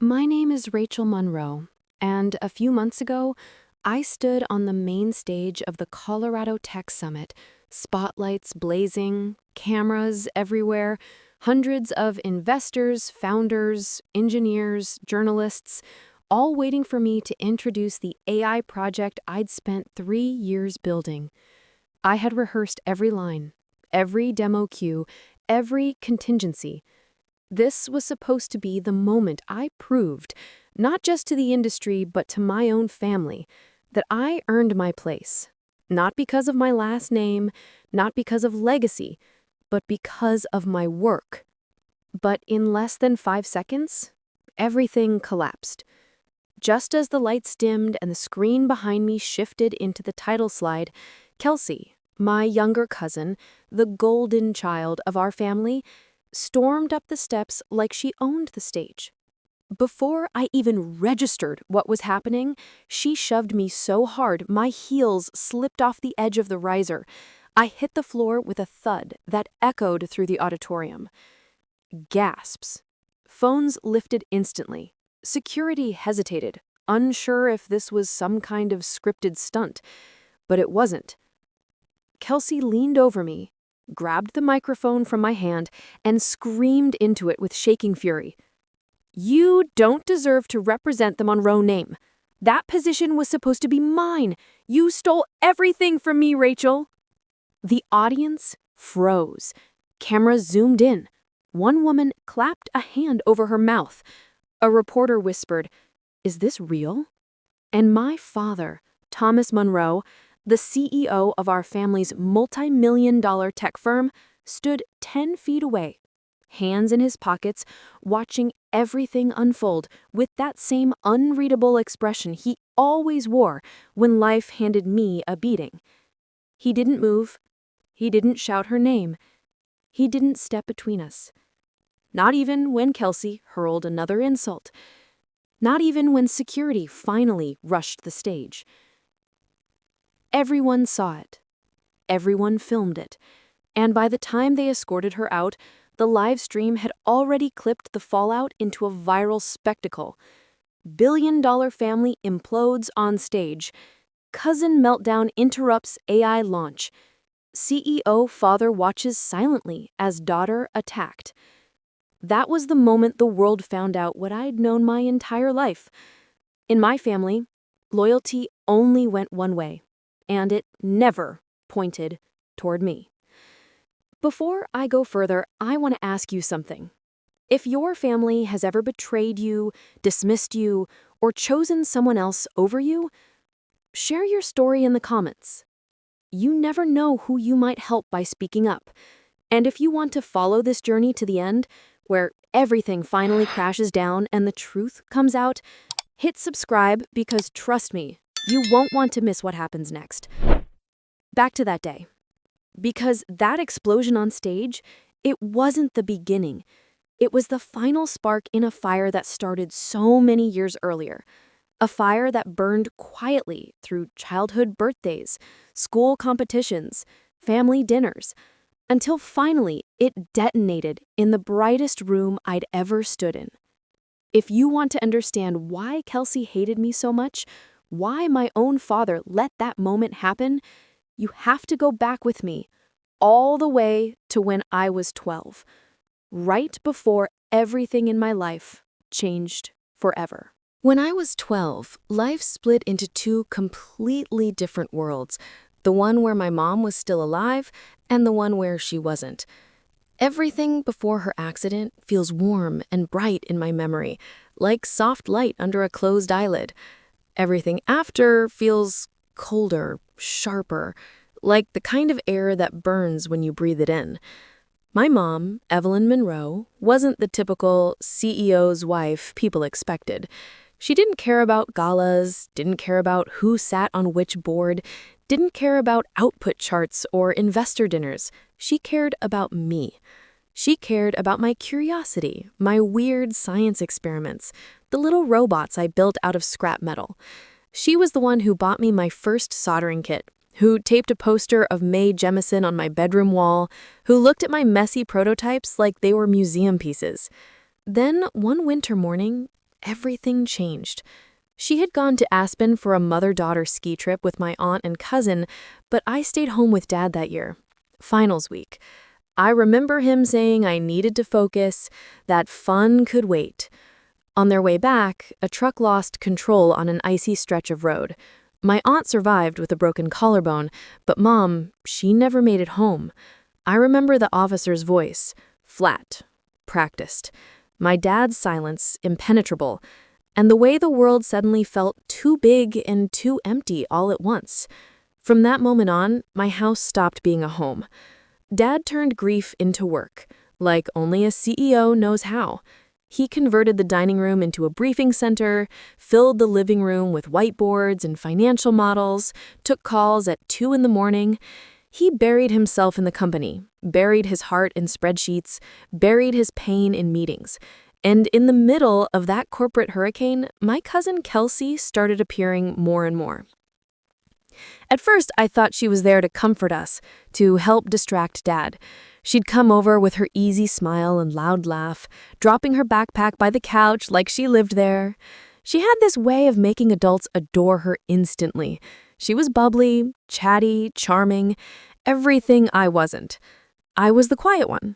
My name is Rachel Monroe, and a few months ago, I stood on the main stage of the Colorado Tech Summit, spotlights blazing, cameras everywhere, hundreds of investors, founders, engineers, journalists, all waiting for me to introduce the AI project I'd spent 3 years building. I had rehearsed every line, every demo cue, every contingency. This was supposed to be the moment I proved, not just to the industry but to my own family, that I earned my place. Not because of my last name, not because of legacy, but because of my work. But in less than 5 seconds, everything collapsed. Just as the lights dimmed and the screen behind me shifted into the title slide, Kelsey, my younger cousin, the golden child of our family, stormed up the steps like she owned the stage. Before I even registered what was happening, she shoved me so hard my heels slipped off the edge of the riser. I hit the floor with a thud that echoed through the auditorium. Gasps. Phones lifted instantly. Security hesitated, unsure if this was some kind of scripted stunt, but it wasn't. Kelsey leaned over me, grabbed the microphone from my hand, and screamed into it with shaking fury. "You don't deserve to represent the Monroe name. That position was supposed to be mine. You stole everything from me, Rachel." The audience froze. Cameras zoomed in. One woman clapped a hand over her mouth. A reporter whispered, "Is this real?" And my father, Thomas Monroe, the CEO of our family's multi-million-dollar tech firm, stood 10 feet away, hands in his pockets, watching everything unfold with that same unreadable expression he always wore when life handed me a beating. He didn't move. He didn't shout her name. He didn't step between us. Not even when Kelsey hurled another insult. Not even when security finally rushed the stage. Everyone saw it. Everyone filmed it. And by the time they escorted her out, the live stream had already clipped the fallout into a viral spectacle. Billion-dollar family implodes on stage. Cousin meltdown interrupts AI launch. CEO father watches silently as daughter attacked. That was the moment the world found out what I'd known my entire life. In my family, loyalty only went one way, and it never pointed toward me. Before I go further, I want to ask you something. If your family has ever betrayed you, dismissed you, or chosen someone else over you, share your story in the comments. You never know who you might help by speaking up. And if you want to follow this journey to the end, where everything finally crashes down and the truth comes out, hit subscribe because trust me, you won't want to miss what happens next. Back to that day. Because that explosion on stage, it wasn't the beginning. It was the final spark in a fire that started so many years earlier. A fire that burned quietly through childhood birthdays, school competitions, family dinners, until finally it detonated in the brightest room I'd ever stood in. If you want to understand why Kelsey hated me so much, why my own father let that moment happen, you have to go back with me, all the way to when I was 12, right before everything in my life changed forever. When I was 12, life split into two completely different worlds, the one where my mom was still alive and the one where she wasn't. Everything before her accident feels warm and bright in my memory, like soft light under a closed eyelid. Everything after feels colder, sharper, like the kind of air that burns when you breathe it in. My mom, Evelyn Monroe, wasn't the typical CEO's wife people expected. She didn't care about galas, didn't care about who sat on which board, didn't care about output charts or investor dinners. She cared about me. She cared about my curiosity, my weird science experiments, the little robots I built out of scrap metal. She was the one who bought me my first soldering kit, who taped a poster of Mae Jemison on my bedroom wall, who looked at my messy prototypes like they were museum pieces. Then, one winter morning, everything changed. She had gone to Aspen for a mother-daughter ski trip with my aunt and cousin, but I stayed home with Dad that year. Finals week. I remember him saying I needed to focus, that fun could wait. On their way back, a truck lost control on an icy stretch of road. My aunt survived with a broken collarbone, but Mom, she never made it home. I remember the officer's voice, flat, practiced. My dad's silence, impenetrable, and the way the world suddenly felt too big and too empty all at once. From that moment on, my house stopped being a home. Dad turned grief into work, like only a CEO knows how. He converted the dining room into a briefing center, filled the living room with whiteboards and financial models, took calls at 2 in the morning. He buried himself in the company, buried his heart in spreadsheets, buried his pain in meetings. And in the middle of that corporate hurricane, my cousin Kelsey started appearing more and more. At first, I thought she was there to comfort us, to help distract Dad. She'd come over with her easy smile and loud laugh, dropping her backpack by the couch like she lived there. She had this way of making adults adore her instantly. She was bubbly, chatty, charming, everything I wasn't. I was the quiet one,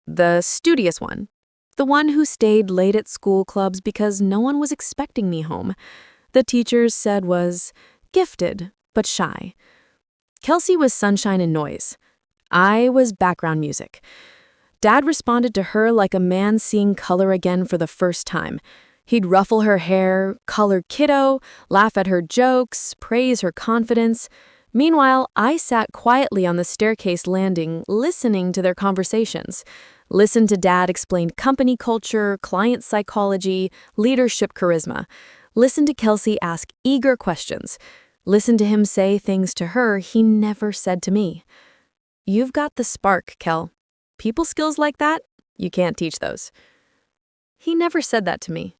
the studious one, the one who stayed late at school clubs because no one was expecting me home. The teachers said was gifted, but shy. Kelsey was sunshine and noise. I was background music. Dad responded to her like a man seeing color again for the first time. He'd ruffle her hair, call her kiddo, laugh at her jokes, praise her confidence. Meanwhile, I sat quietly on the staircase landing, listening to their conversations. Listened to Dad explain company culture, client psychology, leadership charisma. Listened to Kelsey ask eager questions. Listened to him say things to her he never said to me. You've got the spark, Kel. People skills like that, you can't teach those. He never said that to me.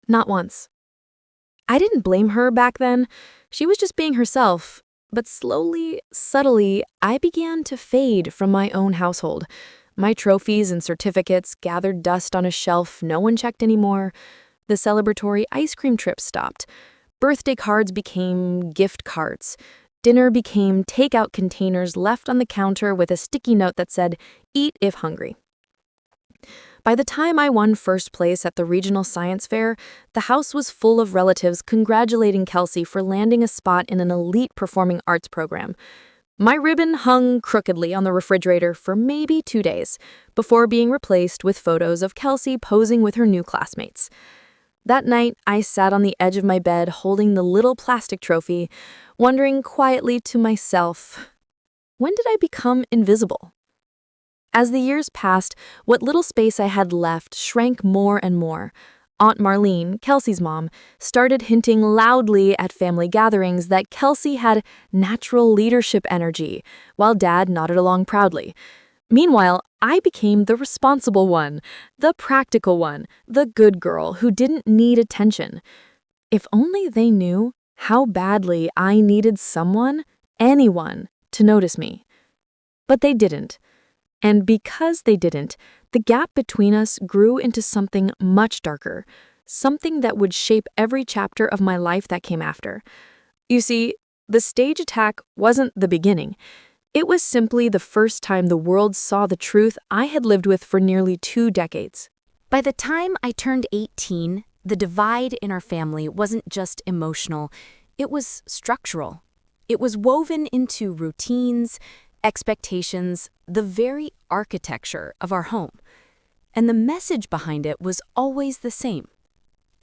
Not once. I didn't blame her back then. She was just being herself. But slowly, subtly, I began to fade from my own household. My trophies and certificates gathered dust on a shelf no one checked anymore. The celebratory ice cream trip stopped. Birthday cards became gift cards. Dinner became takeout containers left on the counter with a sticky note that said, "Eat if hungry." By the time I won first place at the regional science fair, the house was full of relatives congratulating Kelsey for landing a spot in an elite performing arts program. My ribbon hung crookedly on the refrigerator for maybe 2 days, before being replaced with photos of Kelsey posing with her new classmates. That night, I sat on the edge of my bed holding the little plastic trophy, wondering quietly to myself, when did I become invisible? As the years passed, what little space I had left shrank more and more. Aunt Marlene, Kelsey's mom, started hinting loudly at family gatherings that Kelsey had natural leadership energy, while Dad nodded along proudly. Meanwhile, I became the responsible one, the practical one, the good girl who didn't need attention. If only they knew how badly I needed someone, anyone, to notice me. But they didn't. And because they didn't, the gap between us grew into something much darker, something that would shape every chapter of my life that came after. You see, the stage attack wasn't the beginning. It was simply the first time the world saw the truth I had lived with for nearly 2 decades. By the time I turned 18, the divide in our family wasn't just emotional, it was structural. It was woven into routines, expectations, the very architecture of our home. And the message behind it was always the same.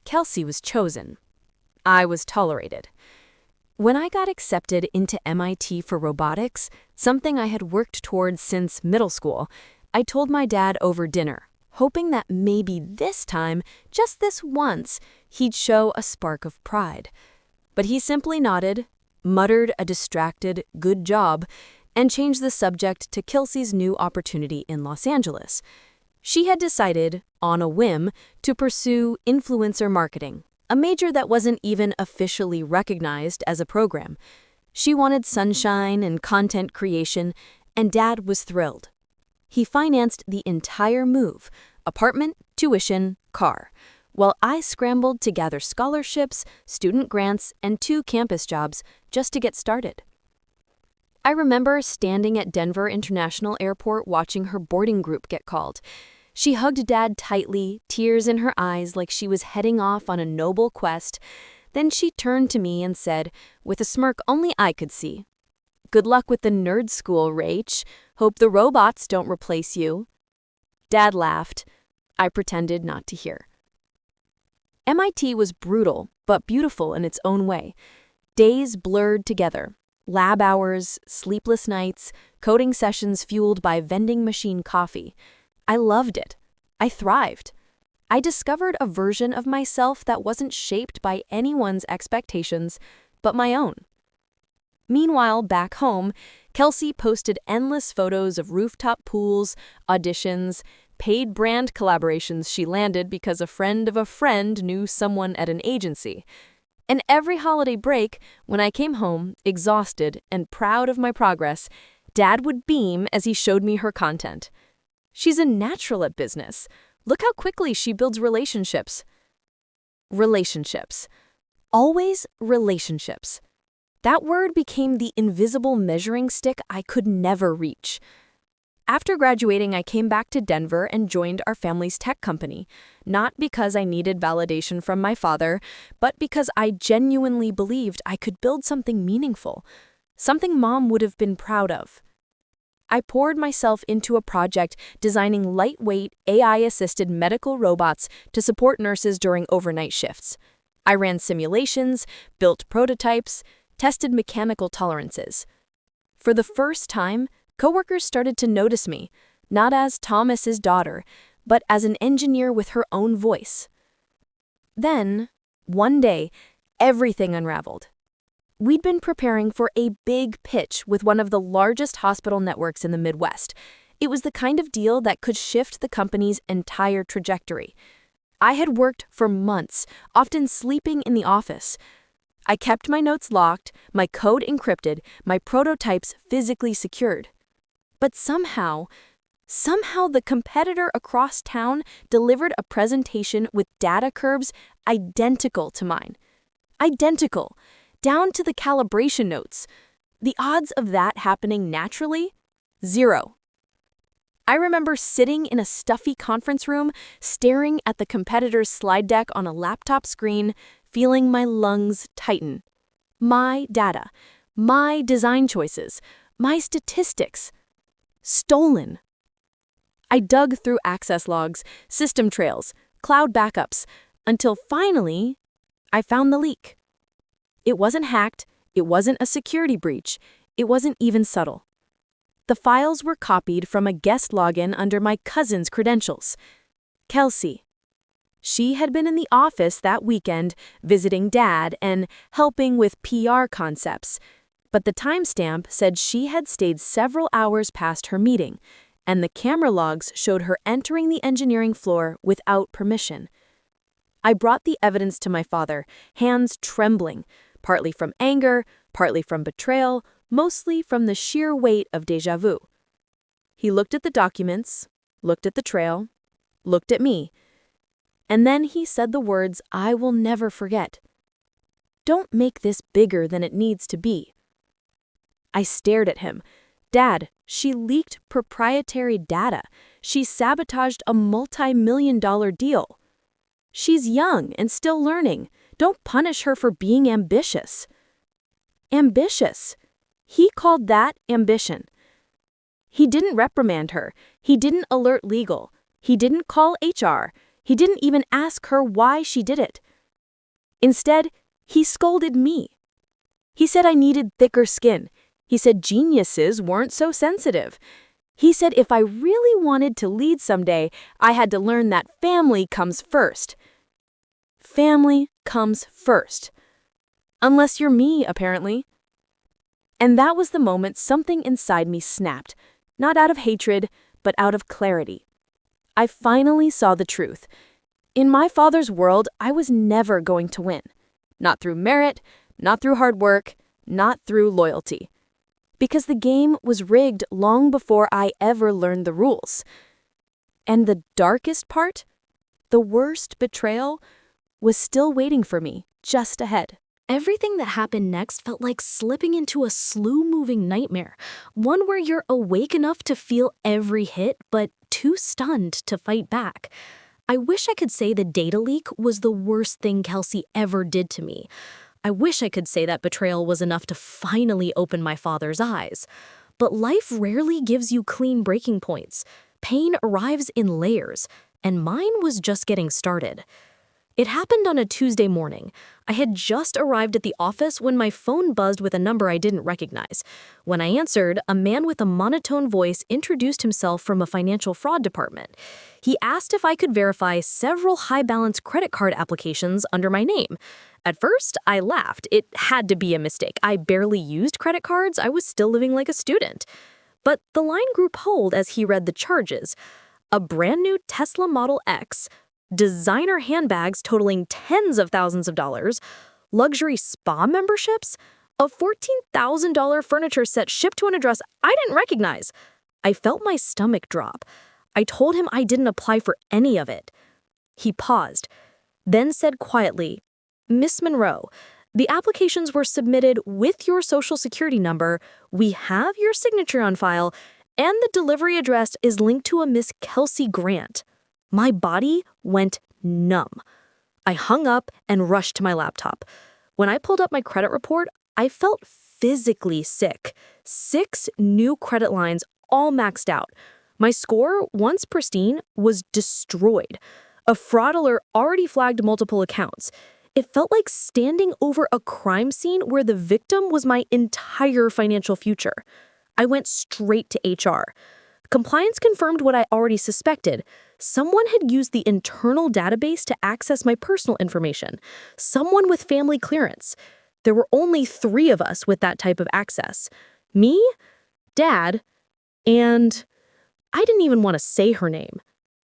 Kelsey was chosen. I was tolerated. When I got accepted into MIT for robotics, something I had worked towards since middle school, I told my dad over dinner, hoping that maybe this time, just this once, he'd show a spark of pride. But he simply nodded, muttered a distracted, "good job," and changed the subject to Kelsey's new opportunity in Los Angeles. She had decided, on a whim, to pursue influencer marketing, a major that wasn't even officially recognized as a program. She wanted sunshine and content creation, and Dad was thrilled. He financed the entire move, apartment, tuition, car, while I scrambled to gather scholarships, student grants, and 2 campus jobs just to get started. I remember standing at Denver International Airport watching her boarding group get called. She hugged Dad tightly, tears in her eyes like she was heading off on a noble quest. Then she turned to me and said, with a smirk only I could see, "Good luck with the nerd school, Rach. Hope the robots don't replace you." Dad laughed. I pretended not to hear. MIT was brutal, but beautiful in its own way. Days blurred together. Lab hours, sleepless nights, coding sessions fueled by vending machine coffee. I loved it. I thrived. I discovered a version of myself that wasn't shaped by anyone's expectations, but my own. Meanwhile, back home, Kelsey posted endless photos of rooftop pools, auditions, paid brand collaborations she landed because a friend of a friend knew someone at an agency. And every holiday break, when I came home, exhausted and proud of my progress, Dad would beam as he showed me her content. She's a natural at business. Look how quickly she builds relationships. Relationships. Always relationships. That word became the invisible measuring stick I could never reach. After graduating, I came back to Denver and joined our family's tech company, not because I needed validation from my father, but because I genuinely believed I could build something meaningful, something Mom would have been proud of. I poured myself into a project designing lightweight, AI-assisted medical robots to support nurses during overnight shifts. I ran simulations, built prototypes, tested mechanical tolerances. For the first time, coworkers started to notice me, not as Thomas's daughter, but as an engineer with her own voice. Then, one day, everything unraveled. We'd been preparing for a big pitch with one of the largest hospital networks in the Midwest. It was the kind of deal that could shift the company's entire trajectory. I had worked for months, often sleeping in the office. I kept my notes locked, my code encrypted, my prototypes physically secured. But somehow the competitor across town delivered a presentation with data curves identical to mine. Identical, down to the calibration notes. The odds of that happening naturally? 0. I remember sitting in a stuffy conference room, staring at the competitor's slide deck on a laptop screen, feeling my lungs tighten. My data, my design choices, my statistics. Stolen. I dug through access logs, system trails, cloud backups, until finally, I found the leak. It wasn't hacked, it wasn't a security breach, it wasn't even subtle. The files were copied from a guest login under my cousin's credentials. Kelsey. She had been in the office that weekend, visiting Dad and helping with PR concepts. But the timestamp said she had stayed several hours past her meeting, and the camera logs showed her entering the engineering floor without permission. I brought the evidence to my father, hands trembling, partly from anger, partly from betrayal, mostly from the sheer weight of déjà vu. He looked at the documents, looked at the trail, looked at me, and then he said the words I will never forget. "Don't make this bigger than it needs to be." I stared at him. "Dad, she leaked proprietary data. She sabotaged a multi-million-dollar deal. She's young and still learning. Don't punish her for being ambitious." Ambitious. He called that ambition. He didn't reprimand her. He didn't alert legal. He didn't call HR. He didn't even ask her why she did it. Instead, he scolded me. He said I needed thicker skin. He said geniuses weren't so sensitive. He said if I really wanted to lead someday, I had to learn that family comes first. Family comes first. Unless you're me, apparently. And that was the moment something inside me snapped, not out of hatred, but out of clarity. I finally saw the truth. In my father's world, I was never going to win. Not through merit, not through hard work, not through loyalty. Because the game was rigged long before I ever learned the rules. And the darkest part? The worst betrayal was still waiting for me, just ahead. Everything that happened next felt like slipping into a slow-moving nightmare, one where you're awake enough to feel every hit, but too stunned to fight back. I wish I could say the data leak was the worst thing Kelsey ever did to me. I wish I could say that betrayal was enough to finally open my father's eyes. But life rarely gives you clean breaking points. Pain arrives in layers, and mine was just getting started. It happened on a Tuesday morning. I had just arrived at the office when my phone buzzed with a number I didn't recognize. When I answered, a man with a monotone voice introduced himself from a financial fraud department. He asked if I could verify several high-balance credit card applications under my name. At first, I laughed. It had to be a mistake. I barely used credit cards. I was still living like a student. But the line grew cold as he read the charges. A brand new Tesla Model X, designer handbags totaling tens of thousands of dollars, luxury spa memberships, a $14,000 furniture set shipped to an address I didn't recognize. I felt my stomach drop. I told him I didn't apply for any of it. He paused, then said quietly, "Miss Monroe, the applications were submitted with your social security number, we have your signature on file, and the delivery address is linked to a Miss Kelsey Grant." My body went numb. I hung up and rushed to my laptop. When I pulled up my credit report, I felt physically sick. 6 new credit lines, all maxed out. My score, once pristine, was destroyed. A fraud alert already flagged multiple accounts. It felt like standing over a crime scene where the victim was my entire financial future. I went straight to HR. Compliance confirmed what I already suspected. Someone had used the internal database to access my personal information. Someone with family clearance. There were only 3 of us with that type of access. Me, Dad, and I didn't even want to say her name.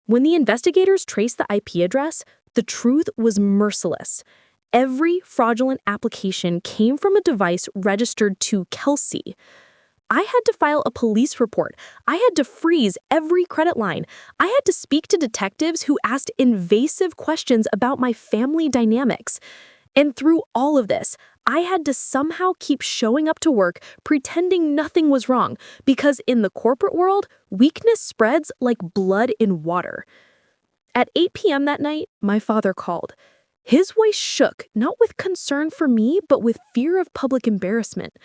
When the investigators traced the IP address, the truth was merciless. Every fraudulent application came from a device registered to Kelsey. I had to file a police report. I had to freeze every credit line. I had to speak to detectives who asked invasive questions about my family dynamics. And through all of this, I had to somehow keep showing up to work pretending nothing was wrong, because in the corporate world, weakness spreads like blood in water. At 8 p.m. that night, my father called. His voice shook, not with concern for me, but with fear of public embarrassment.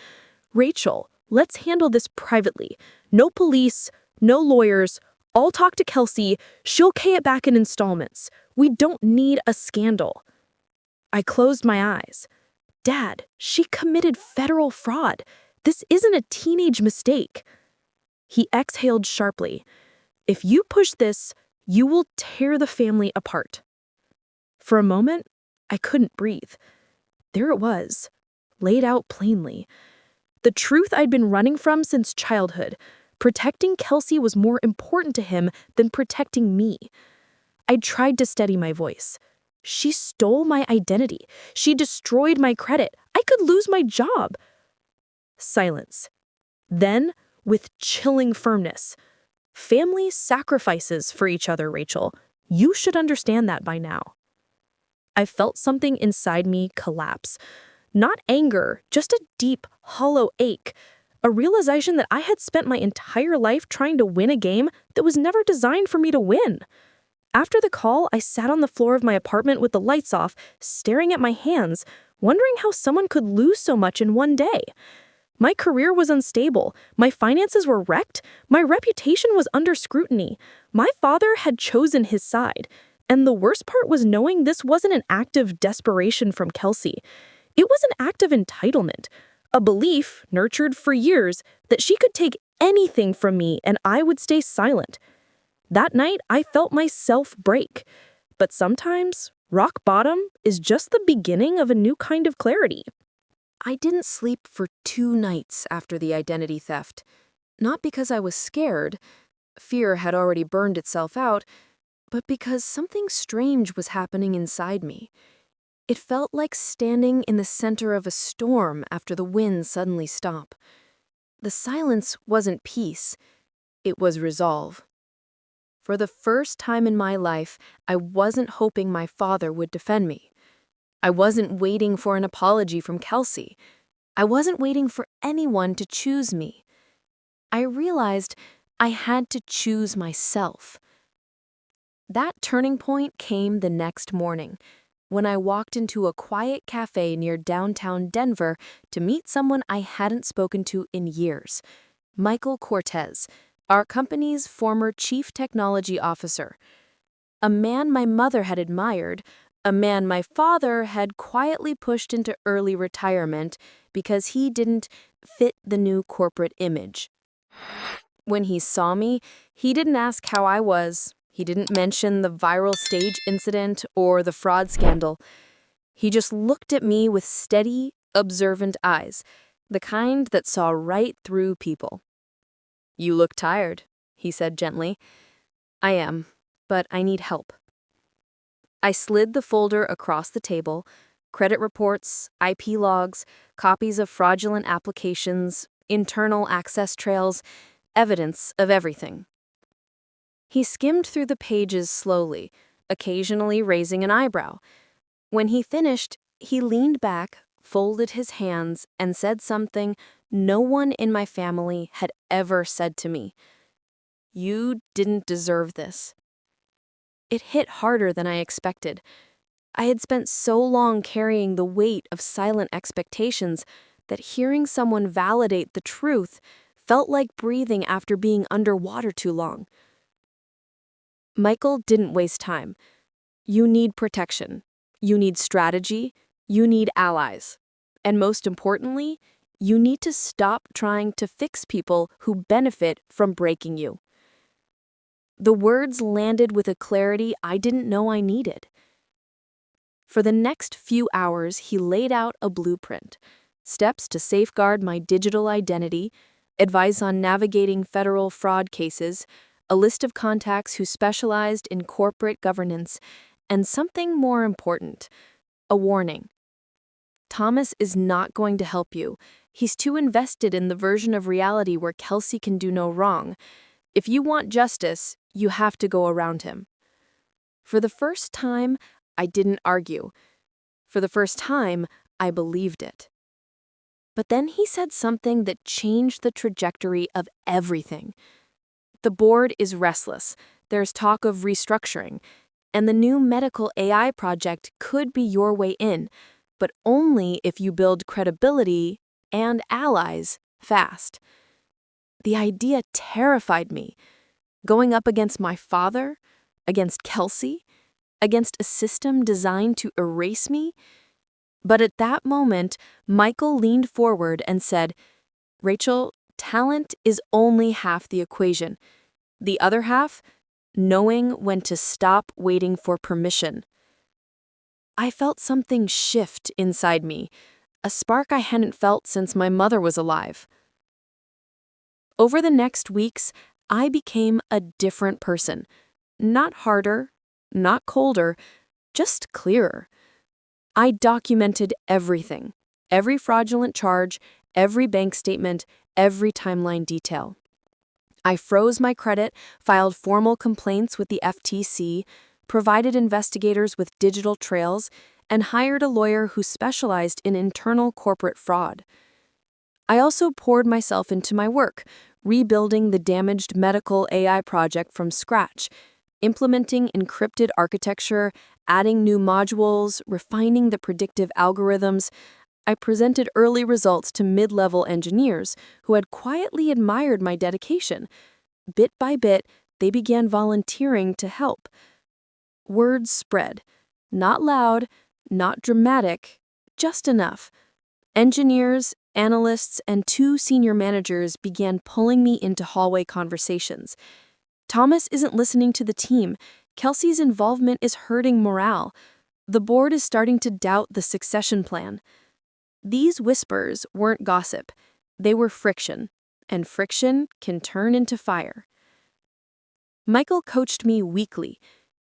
"Rachel, let's handle this privately. No police, no lawyers. I'll talk to Kelsey. She'll pay it back in installments. We don't need a scandal." I closed my eyes. "Dad, she committed federal fraud. This isn't a teenage mistake." He exhaled sharply. "If you push this, you will tear the family apart." For a moment, I couldn't breathe. There it was, laid out plainly. The truth I'd been running from since childhood. Protecting Kelsey was more important to him than protecting me. I tried to steady my voice. She stole my identity. She destroyed my credit. I could lose my job. Silence. Then, with chilling firmness, "Family sacrifices for each other, Rachel. You should understand that by now." I felt something inside me collapse. Not anger, just a deep, hollow ache. A realization that I had spent my entire life trying to win a game that was never designed for me to win. After the call, I sat on the floor of my apartment with the lights off, staring at my hands, wondering how someone could lose so much in one day. My career was unstable. My finances were wrecked. My reputation was under scrutiny. My father had chosen his side. And the worst part was knowing this wasn't an act of desperation from Kelsey. It was an act of entitlement, a belief, nurtured for years, that she could take anything from me and I would stay silent. That night, I felt myself break. But sometimes, rock bottom is just the beginning of a new kind of clarity. I didn't sleep for 2 nights after the identity theft. Not because I was scared, fear had already burned itself out, but because something strange was happening inside me. It felt like standing in the center of a storm after the winds suddenly stop. The silence wasn't peace, it was resolve. For the first time in my life, I wasn't hoping my father would defend me. I wasn't waiting for an apology from Kelsey. I wasn't waiting for anyone to choose me. I realized I had to choose myself. That turning point came the next morning, when I walked into a quiet cafe near downtown Denver to meet someone I hadn't spoken to in years, Michael Cortez, our company's former chief technology officer. A man my mother had admired, a man my father had quietly pushed into early retirement because he didn't fit the new corporate image. When he saw me, he didn't ask how I was. He didn't mention the viral stage incident or the fraud scandal. He just looked at me with steady, observant eyes, the kind that saw right through people. "You look tired," he said gently. "I am, but I need help." I slid the folder across the table: credit reports, IP logs, copies of fraudulent applications, internal access trails, evidence of everything. He skimmed through the pages slowly, occasionally raising an eyebrow. When he finished, he leaned back, folded his hands, and said something no one in my family had ever said to me. "You didn't deserve this." It hit harder than I expected. I had spent so long carrying the weight of silent expectations that hearing someone validate the truth felt like breathing after being underwater too long. Michael didn't waste time. You need protection. You need strategy. You need allies. And most importantly, you need to stop trying to fix people who benefit from breaking you. The words landed with a clarity I didn't know I needed. For the next few hours, he laid out a blueprint: steps to safeguard my digital identity, advice on navigating federal fraud cases, a list of contacts who specialized in corporate governance, and something more important, a warning. Thomas is not going to help you. He's too invested in the version of reality where Kelsey can do no wrong. If you want justice, you have to go around him. For the first time, I didn't argue. For the first time, I believed it. But then he said something that changed the trajectory of everything. The board is restless. There's talk of restructuring. And the new medical AI project could be your way in, but only if you build credibility and allies fast. The idea terrified me. Going up against my father, against Kelsey, against a system designed to erase me. But at that moment, Michael leaned forward and said, "Rachel, talent is only half the equation. The other half, knowing when to stop waiting for permission." I felt something shift inside me, a spark I hadn't felt since my mother was alive. Over the next weeks, I became a different person. Not harder, not colder, just clearer. I documented everything: every fraudulent charge, every bank statement, every timeline detail. I froze my credit, filed formal complaints with the FTC, provided investigators with digital trails, and hired a lawyer who specialized in internal corporate fraud. I also poured myself into my work, rebuilding the damaged medical AI project from scratch, implementing encrypted architecture, adding new modules, refining the predictive algorithms. I presented early results to mid-level engineers who had quietly admired my dedication. Bit by bit, they began volunteering to help. Words spread. Not loud, not dramatic, just enough. Engineers, analysts, and 2 senior managers began pulling me into hallway conversations. "Thomas isn't listening to the team. Kelsey's involvement is hurting morale. The board is starting to doubt the succession plan." These whispers weren't gossip. They were friction, and friction can turn into fire. Michael coached me weekly.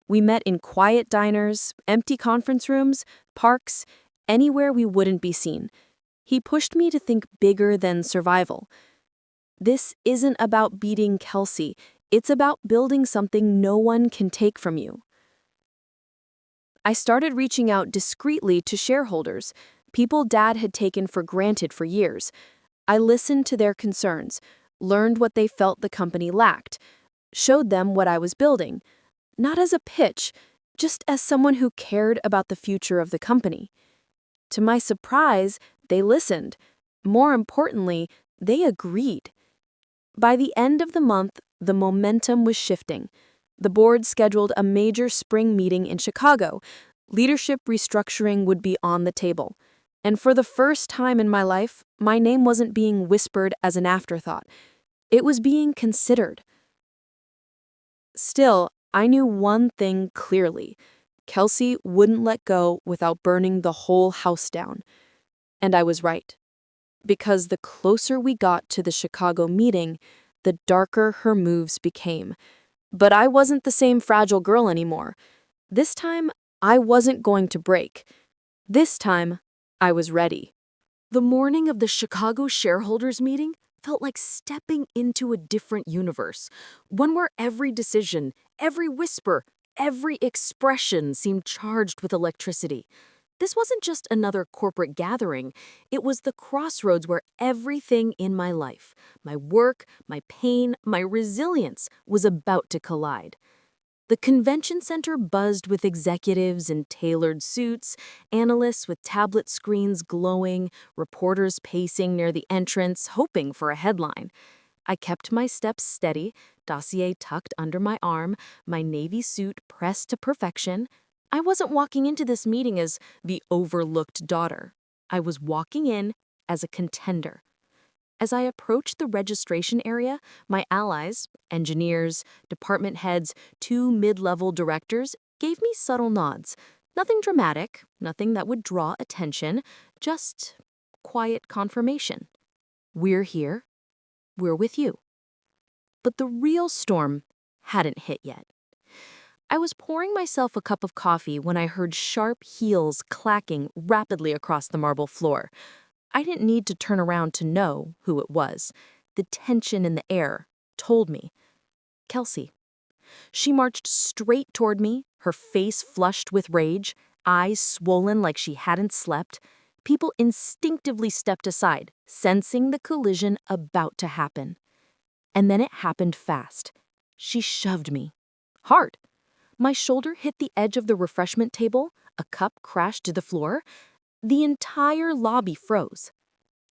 We met in quiet diners, empty conference rooms, parks, anywhere we wouldn't be seen. He pushed me to think bigger than survival. This isn't about beating Kelsey. It's about building something no one can take from you. I started reaching out discreetly to shareholders, people Dad had taken for granted for years. I listened to their concerns, learned what they felt the company lacked, showed them what I was building, not as a pitch, just as someone who cared about the future of the company. To my surprise, they listened. More importantly, they agreed. By the end of the month, the momentum was shifting. The board scheduled a major spring meeting in Chicago. Leadership restructuring would be on the table. And for the first time in my life, my name wasn't being whispered as an afterthought. It was being considered. Still, I knew one thing clearly. Kelsey wouldn't let go without burning the whole house down. And I was right. Because the closer we got to the Chicago meeting, the darker her moves became. But I wasn't the same fragile girl anymore. This time, I wasn't going to break. This time, I was ready. The morning of the Chicago shareholders meeting felt like stepping into a different universe, one where every decision, every whisper, every expression seemed charged with electricity. This wasn't just another corporate gathering, it was the crossroads where everything in my life, my work, my pain, my resilience, was about to collide. The convention center buzzed with executives in tailored suits, analysts with tablet screens glowing, reporters pacing near the entrance, hoping for a headline. I kept my steps steady, dossier tucked under my arm, my navy suit pressed to perfection. I wasn't walking into this meeting as the overlooked daughter. I was walking in as a contender. As I approached the registration area, my allies, engineers, department heads, two mid-level directors, gave me subtle nods. Nothing dramatic, nothing that would draw attention, just quiet confirmation. We're here. We're with you. But the real storm hadn't hit yet. I was pouring myself a cup of coffee when I heard sharp heels clacking rapidly across the marble floor. I didn't need to turn around to know who it was. The tension in the air told me. Kelsey. She marched straight toward me, her face flushed with rage, eyes swollen like she hadn't slept. People instinctively stepped aside, sensing the collision about to happen. And then it happened fast. She shoved me. Hard. My shoulder hit the edge of the refreshment table, a cup crashed to the floor. The entire lobby froze.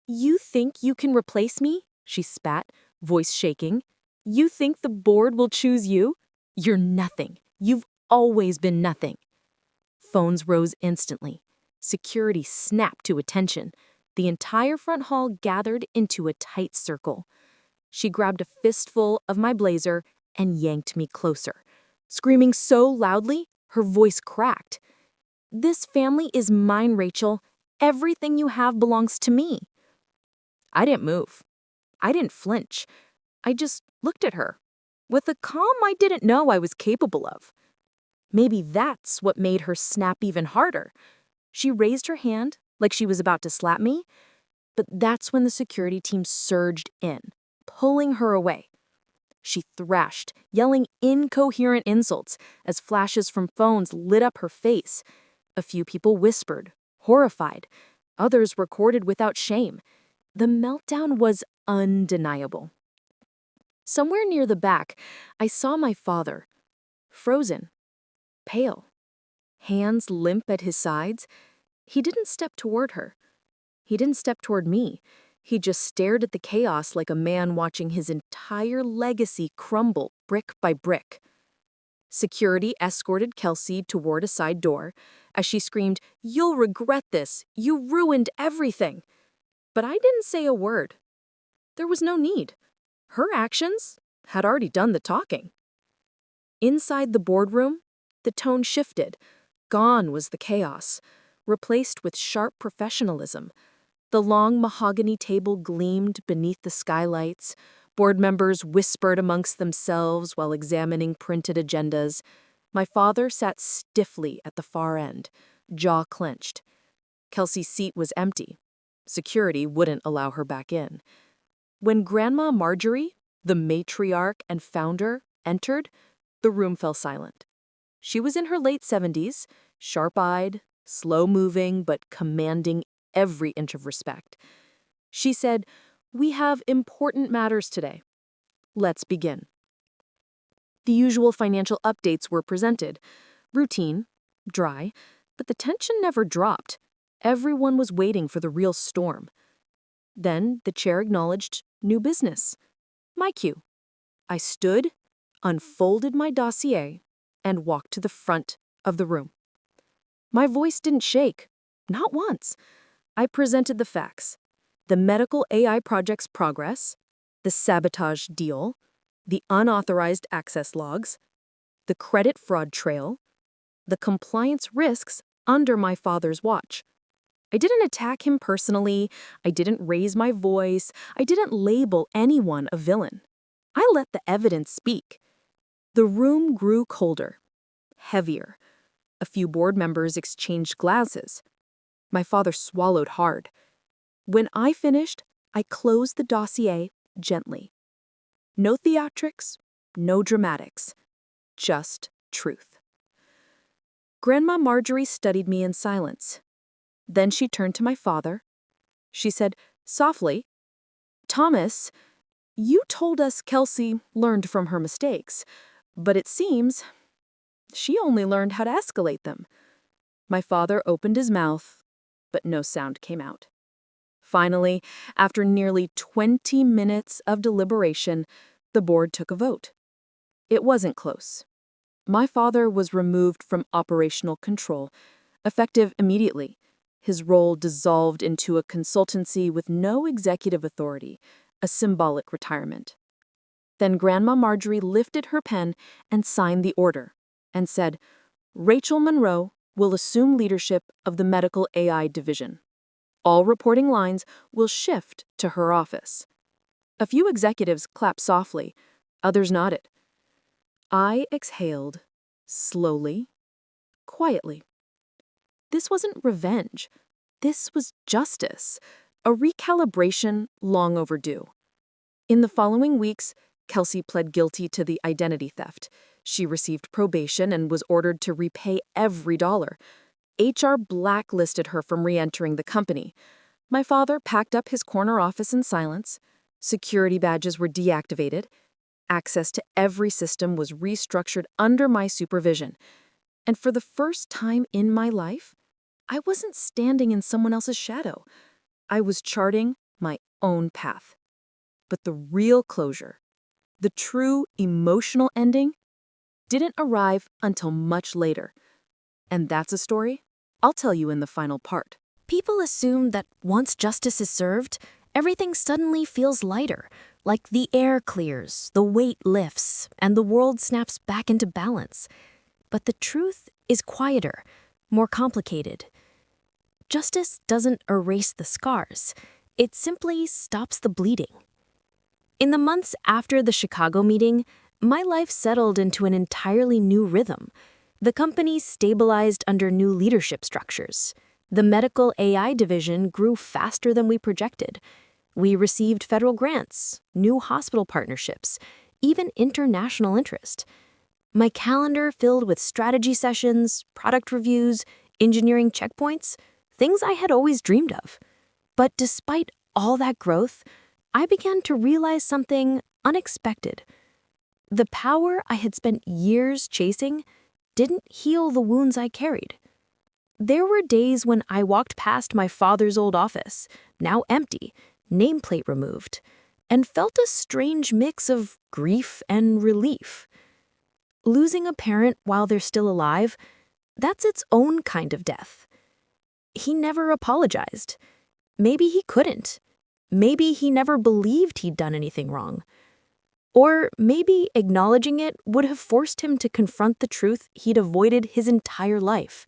You think you can replace me? She spat, voice shaking. You think the board will choose you? You're nothing. You've always been nothing. Phones rose instantly. Security snapped to attention. The entire front hall gathered into a tight circle. She grabbed a fistful of my blazer and yanked me closer. Screaming so loudly, her voice cracked. This family is mine, Rachel. Everything you have belongs to me. I didn't move. I didn't flinch. I just looked at her, with a calm I didn't know I was capable of. Maybe that's what made her snap even harder. She raised her hand like she was about to slap me, but that's when the security team surged in, pulling her away. She thrashed, yelling incoherent insults as flashes from phones lit up her face. A few people whispered, horrified. Others recorded without shame. The meltdown was undeniable. Somewhere near the back, I saw my father, frozen, pale, hands limp at his sides. He didn't step toward her. He didn't step toward me. He just stared at the chaos like a man watching his entire legacy crumble brick by brick. Security escorted Kelsey toward a side door as she screamed, "You'll regret this! You ruined everything!" But I didn't say a word. There was no need. Her actions had already done the talking. Inside the boardroom, the tone shifted. Gone was the chaos, replaced with sharp professionalism. The long mahogany table gleamed beneath the skylights. Board members whispered amongst themselves while examining printed agendas. My father sat stiffly at the far end, jaw clenched. Kelsey's seat was empty. Security wouldn't allow her back in. When Grandma Marjorie, the matriarch and founder, entered, the room fell silent. She was in her late 70s, sharp-eyed, slow-moving, but commanding every inch of respect. She said, "We have important matters today. Let's begin." The usual financial updates were presented. Routine, dry, but the tension never dropped. Everyone was waiting for the real storm. Then the chair acknowledged new business. My cue. I stood, unfolded my dossier, and walked to the front of the room. My voice didn't shake, not once. I presented the facts: the medical AI project's progress, the sabotage deal, the unauthorized access logs, the credit fraud trail, the compliance risks under my father's watch. I didn't attack him personally. I didn't raise my voice. I didn't label anyone a villain. I let the evidence speak. The room grew colder, heavier. A few board members exchanged glances. My father swallowed hard. When I finished, I closed the dossier gently. No theatrics, no dramatics, just truth. Grandma Marjorie studied me in silence. Then she turned to my father. She said softly, "Thomas, you told us Kelsey learned from her mistakes, but it seems she only learned how to escalate them." My father opened his mouth, but no sound came out. Finally, after nearly 20 minutes of deliberation, the board took a vote. It wasn't close. My father was removed from operational control, effective immediately. His role dissolved into a consultancy with no executive authority, a symbolic retirement. Then Grandma Marjorie lifted her pen and signed the order and said, "Rachel Monroe will assume leadership of the medical AI division. All reporting lines will shift to her office." A few executives clapped softly, others nodded. I exhaled, slowly, quietly. This wasn't revenge. This was justice, a recalibration long overdue. In the following weeks, Kelsey pled guilty to the identity theft. She received probation and was ordered to repay every dollar. HR blacklisted her from re-entering the company. My father packed up his corner office in silence. Security badges were deactivated. Access to every system was restructured under my supervision. And for the first time in my life, I wasn't standing in someone else's shadow. I was charting my own path. But the real closure, the true emotional ending, didn't arrive until much later. And that's a story I'll tell you in the final part. People assume that once justice is served, everything suddenly feels lighter, like the air clears, the weight lifts, and the world snaps back into balance. But the truth is quieter, more complicated. Justice doesn't erase the scars. It simply stops the bleeding. In the months after the Chicago meeting, my life settled into an entirely new rhythm. The company stabilized under new leadership structures. The medical AI division grew faster than we projected. We received federal grants, new hospital partnerships, even international interest. My calendar filled with strategy sessions, product reviews, engineering checkpoints, things I had always dreamed of. But despite all that growth, I began to realize something unexpected. The power I had spent years chasing didn't heal the wounds I carried. There were days when I walked past my father's old office, now empty, nameplate removed, and felt a strange mix of grief and relief. Losing a parent while they're still alive, that's its own kind of death. He never apologized. Maybe he couldn't. Maybe he never believed he'd done anything wrong. Or maybe acknowledging it would have forced him to confront the truth he'd avoided his entire life.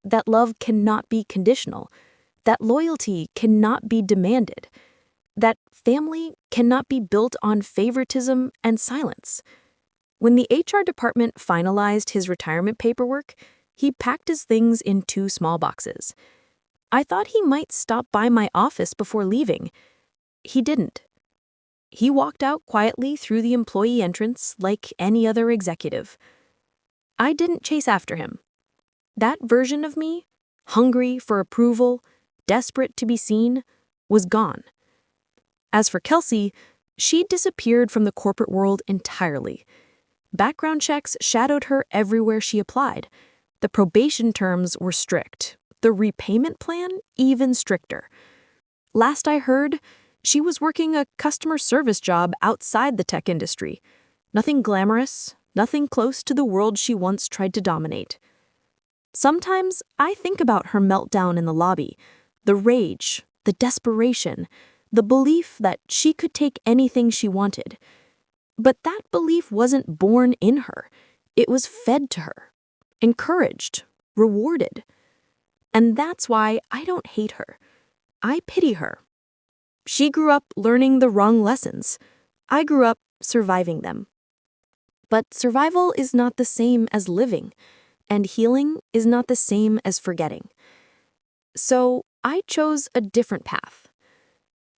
That love cannot be conditional. That loyalty cannot be demanded. That family cannot be built on favoritism and silence. When the HR department finalized his retirement paperwork, he packed his things in 2 small boxes. I thought he might stop by my office before leaving. He didn't. He walked out quietly through the employee entrance like any other executive. I didn't chase after him. That version of me, hungry for approval, desperate to be seen, was gone. As for Kelsey, she disappeared from the corporate world entirely. Background checks shadowed her everywhere she applied. The probation terms were strict, the repayment plan even stricter. Last I heard, she was working a customer service job outside the tech industry. Nothing glamorous, nothing close to the world she once tried to dominate. Sometimes I think about her meltdown in the lobby, the rage, the desperation, the belief that she could take anything she wanted. But that belief wasn't born in her. It was fed to her, encouraged, rewarded. And that's why I don't hate her. I pity her. She grew up learning the wrong lessons. I grew up surviving them. But survival is not the same as living, and healing is not the same as forgetting. So I chose a different path.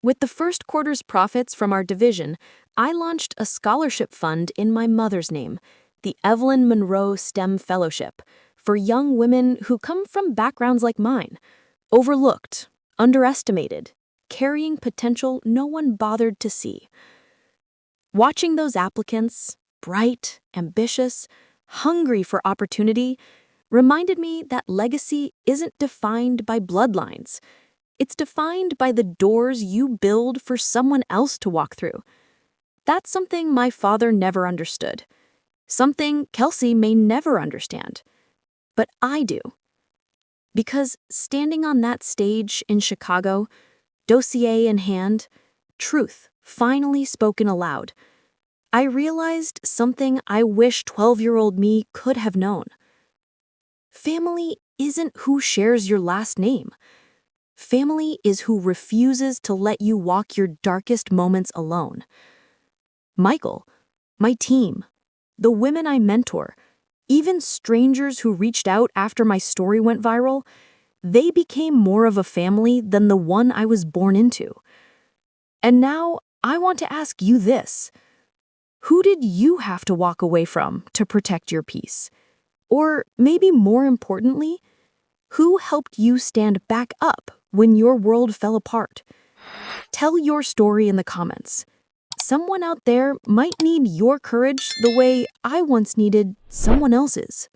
With the first quarter's profits from our division, I launched a scholarship fund in my mother's name, the Evelyn Monroe STEM Fellowship, for young women who come from backgrounds like mine, overlooked, underestimated, carrying potential no one bothered to see. Watching those applicants, bright, ambitious, hungry for opportunity, reminded me that legacy isn't defined by bloodlines. It's defined by the doors you build for someone else to walk through. That's something my father never understood. Something Kelsey may never understand. But I do. Because standing on that stage in Chicago, dossier in hand, truth finally spoken aloud, I realized something I wish 12-year-old me could have known. Family isn't who shares your last name. Family is who refuses to let you walk your darkest moments alone. Michael, my team, the women I mentor, even strangers who reached out after my story went viral, they became more of a family than the one I was born into. And now I want to ask you this. Who did you have to walk away from to protect your peace? Or maybe more importantly, who helped you stand back up when your world fell apart? Tell your story in the comments. Someone out there might need your courage the way I once needed someone else's.